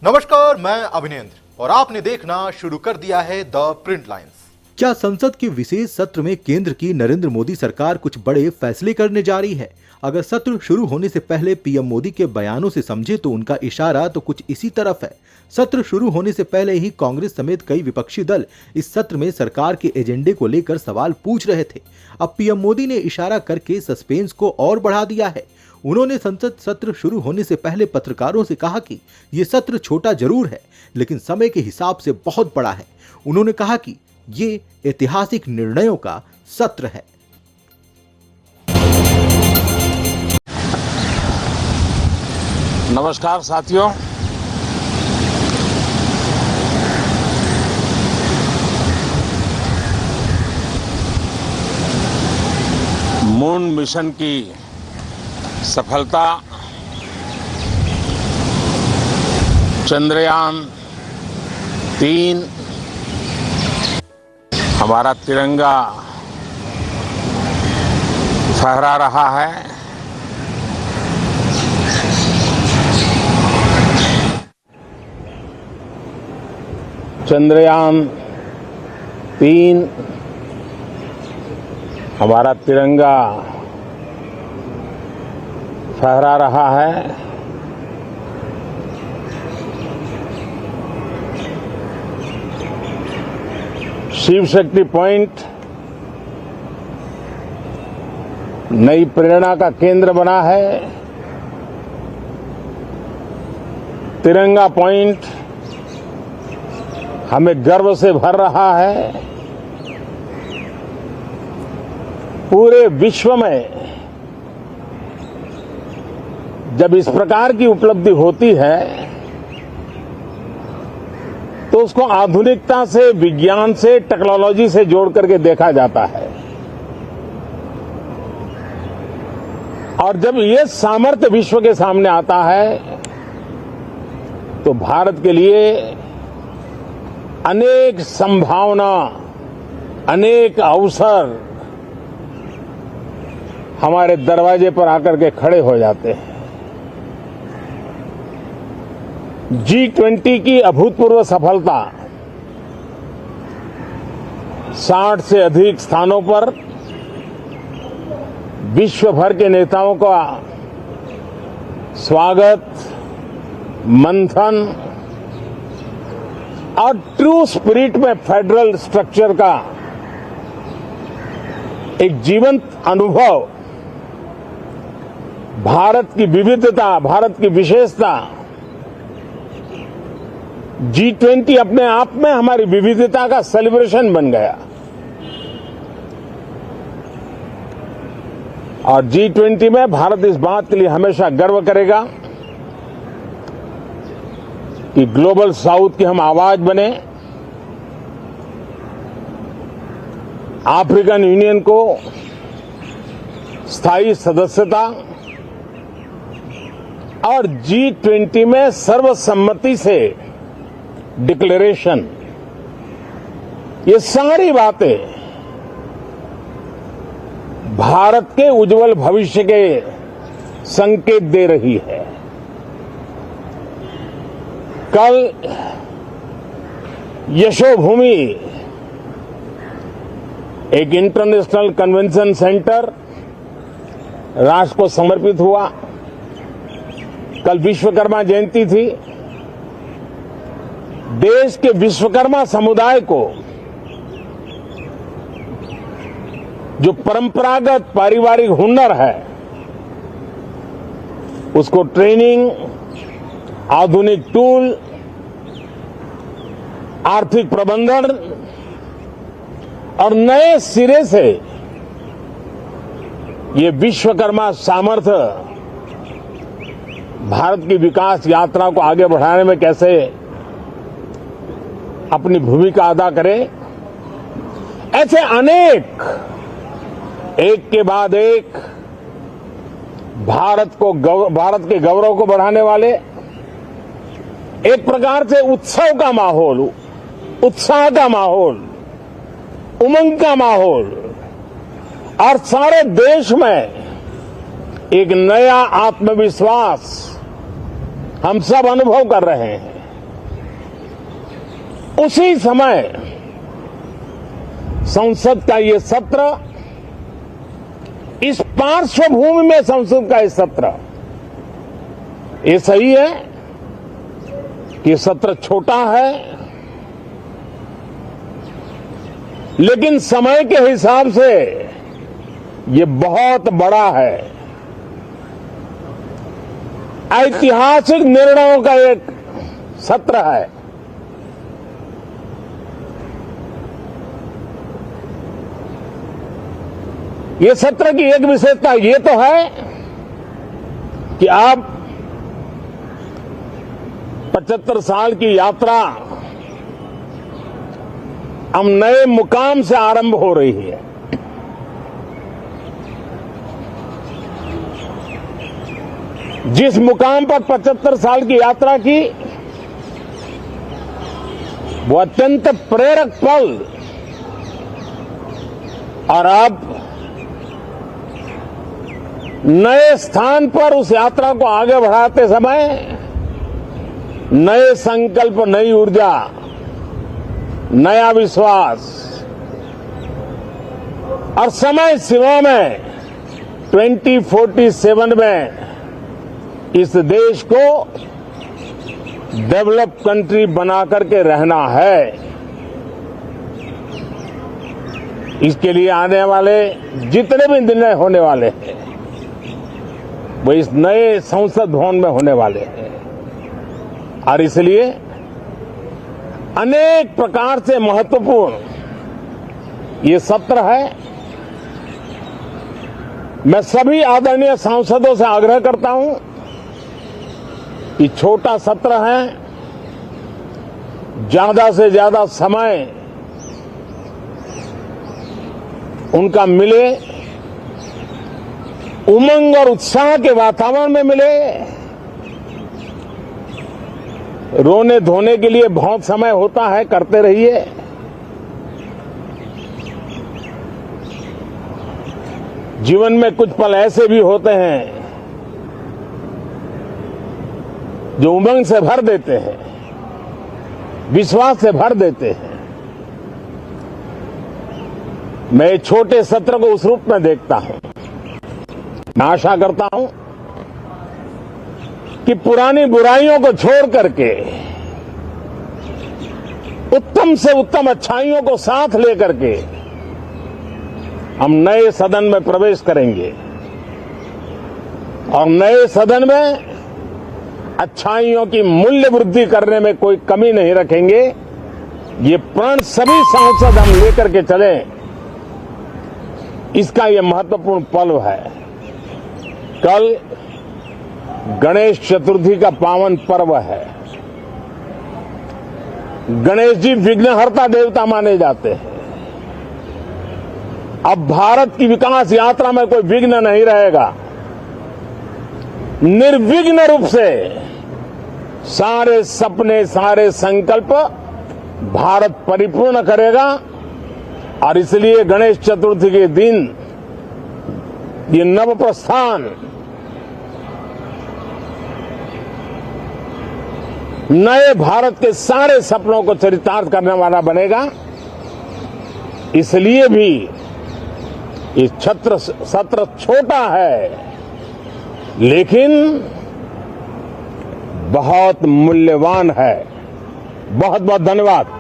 नमस्कार, मैं अभिनेंद्र और आपने देखना शुरू कर दिया है द प्रिंट लाइन्स। क्या संसद के विशेष सत्र में केंद्र की नरेंद्र मोदी सरकार कुछ बड़े फैसले करने जा रही है? अगर सत्र शुरू होने से पहले पीएम मोदी के बयानों से समझे तो उनका इशारा तो कुछ इसी तरफ है। सत्र शुरू होने से पहले ही कांग्रेस समेत कई विपक्षी दल इस सत्र में सरकार के एजेंडे को लेकर सवाल पूछ रहे थे। अब पीएम मोदी ने इशारा करके सस्पेंस को और बढ़ा दिया है। उन्होंने संसद सत्र शुरू होने से पहले पत्रकारों से कहा कि ये सत्र छोटा जरूर है, लेकिन समय के हिसाब से बहुत बड़ा है। उन्होंने कहा कि ये ऐतिहासिक निर्णयों का सत्र है। नमस्कार साथियों, मून मिशन की सफलता, चंद्रयान 3, हमारा तिरंगा फहरा रहा है। चंद्रयान 3, हमारा तिरंगा फहरा रहा है। शिव शक्ति पॉइंट नई प्रेरणा का केंद्र बना है। तिरंगा पॉइंट हमें गर्व से भर रहा है। पूरे विश्व में जब इस प्रकार की उपलब्धि होती है तो उसको आधुनिकता से, विज्ञान से, टेक्नोलॉजी से जोड़ करके देखा जाता है। और जब ये सामर्थ्य विश्व के सामने आता है तो भारत के लिए अनेक संभावना, अनेक अवसर हमारे दरवाजे पर आकर के खड़े हो जाते हैं। G20 की अभूतपूर्व सफलता, 60 से अधिक स्थानों पर विश्व भर के नेताओं का स्वागत, मंथन और ट्रू स्पिरिट में फेडरल स्ट्रक्चर का एक जीवंत अनुभव, भारत की विविधता, भारत की विशेषता। G20 अपने आप में हमारी विविधता का सेलिब्रेशन बन गया। और G20 में भारत इस बात के लिए हमेशा गर्व करेगा कि ग्लोबल साउथ की हम आवाज बने। अफ्रीकन यूनियन को स्थायी सदस्यता और G20 में सर्वसम्मति से डिक्लेरेशन, ये सारी बातें भारत के उज्जवल भविष्य के संकेत दे रही है। कल यशोभूमि, एक इंटरनेशनल कन्वेंशन सेंटर राष्ट्र को समर्पित हुआ। कल विश्वकर्मा जयंती थी। देश के विश्वकर्मा समुदाय को जो परंपरागत पारिवारिक हुनर है उसको ट्रेनिंग, आधुनिक टूल, आर्थिक प्रबंधन और नए सिरे से ये विश्वकर्मा सामर्थ्य भारत की विकास यात्रा को आगे बढ़ाने में कैसे अपनी भूमिका अदा करे, ऐसे अनेक, एक के बाद एक भारत के गौरव को बढ़ाने वाले, एक प्रकार से उत्सव का माहौल, उत्साह का माहौल, उमंग का माहौल और सारे देश में एक नया आत्मविश्वास हम सब अनुभव कर रहे हैं। उसी समय संसद का ये सत्र, इस पार्श्वभूमि में संसद का ये सत्र, ये सही है कि सत्र छोटा है, लेकिन समय के हिसाब से ये बहुत बड़ा है। ऐतिहासिक निर्णयों का एक सत्र है। ये सत्र की एक विशेषता ये तो है कि अब 75 साल की यात्रा हम नए मुकाम से आरंभ हो रही है। जिस मुकाम पर 75 साल की यात्रा की, वो अत्यंत प्रेरक पल, और अब नए स्थान पर उस यात्रा को आगे बढ़ाते समय नए संकल्प, नई ऊर्जा, नया विश्वास और समय सीमा में 2047 में इस देश को डेवलप कंट्री बना करके रहना है। इसके लिए आने वाले जितने भी निर्णय होने वाले हैं वो इस नए संसद भवन में होने वाले हैं, और इसलिए अनेक प्रकार से महत्वपूर्ण ये सत्र है। मैं सभी आदरणीय सांसदों से आग्रह करता हूं कि छोटा सत्र है, ज्यादा से ज्यादा समय उनका मिले, उमंग और उत्साह के वातावरण में मिले। रोने धोने के लिए बहुत समय होता है, करते रहिए। जीवन में कुछ पल ऐसे भी होते हैं जो उमंग से भर देते हैं, विश्वास से भर देते हैं। मैं छोटे सत्र को उस रूप में देखता हूं। मैं आशा करता हूं कि पुरानी बुराइयों को छोड़ करके उत्तम से उत्तम अच्छाइयों को साथ लेकर के हम नए सदन में प्रवेश करेंगे, और नए सदन में अच्छाइयों की मूल्य वृद्धि करने में कोई कमी नहीं रखेंगे। ये प्रण सभी सांसद हम लेकर के चलें, इसका ये महत्वपूर्ण पल है। कल गणेश चतुर्थी का पावन पर्व है। गणेश जी विघ्नहर्ता देवता माने जाते हैं। अब भारत की विकास यात्रा में कोई विघ्न नहीं रहेगा। निर्विघ्न रूप से सारे सपने, सारे संकल्प भारत परिपूर्ण करेगा, और इसलिए गणेश चतुर्थी के दिन ये नव प्रस्थान नए भारत के सारे सपनों को चरितार्थ करने वाला बनेगा। इसलिए भी ये सत्र छोटा है, लेकिन बहुत मूल्यवान है। बहुत बहुत धन्यवाद।